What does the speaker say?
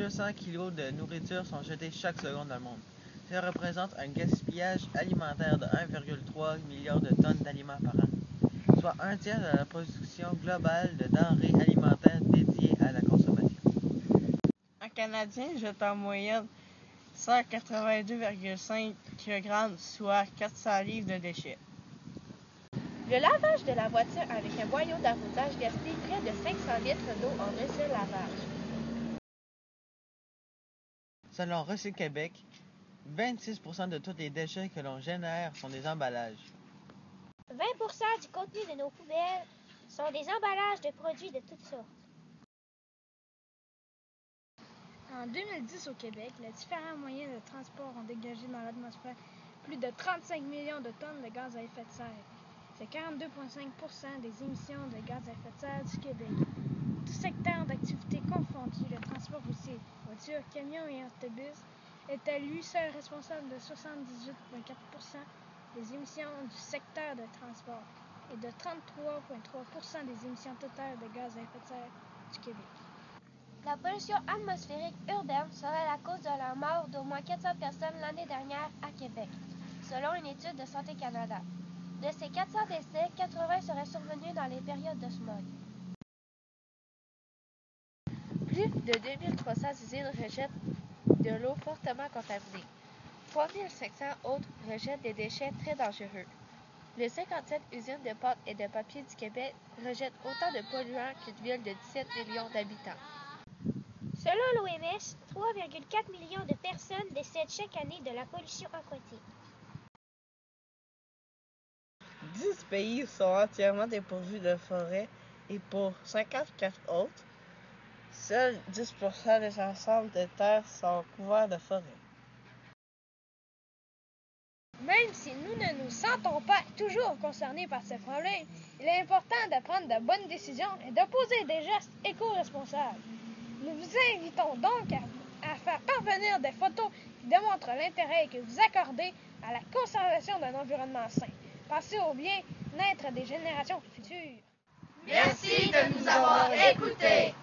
200 kg de nourriture sont jetés chaque seconde dans le monde. Cela représente un gaspillage alimentaire de 1,3 milliard de tonnes d'aliments par an, soit un tiers de la production globale de denrées alimentaires dédiées à la consommation. Un Canadien jette en moyenne 182,5 kg, soit 400 livres de déchets. Le lavage de la voiture avec un boyau d'arrosage gaspille près de 500 litres d'eau en un seul lavage. Selon Recycle Québec, 26% de tous les déchets que l'on génère sont des emballages. 20% du contenu de nos poubelles sont des emballages de produits de toutes sortes. En 2010, au Québec, les différents moyens de transport ont dégagé dans l'atmosphère plus de 35 millions de tonnes de gaz à effet de serre. C'est 42,5% des émissions de gaz à effet de serre du Québec. Tout secteur d'activité confondu, le transport routier, voitures, camions et autobus, est à lui seul responsable de 78,4% des émissions du secteur de transport et de 33,3% des émissions totales de gaz à effet de serre du Québec. La pollution atmosphérique urbaine serait la cause de la mort d'au moins 400 personnes l'année dernière à Québec, selon une étude de Santé Canada. De ces 400 décès, 80 seraient survenus dans les périodes de smog. Plus de 2300 usines rejettent de l'eau fortement contaminée. 3500 autres rejettent des déchets très dangereux. Les 57 usines de pâte et de papier du Québec rejettent autant de polluants qu'une ville de 17 millions d'habitants. Selon l'OMS, 3,4 millions de personnes décèdent chaque année de la pollution aquatique. 10 pays sont entièrement dépourvus de forêts et pour 54 autres, seuls 10% des ensembles de terres sont couverts de forêts. Même si nous ne nous sentons pas toujours concernés par ces problèmes, il est important de prendre de bonnes décisions et de poser des gestes éco-responsables. Nous vous invitons donc à faire parvenir des photos qui démontrent l'intérêt que vous accordez à la conservation d'un environnement sain. Pensez au bien-être des générations futures. Merci de nous avoir écoutés.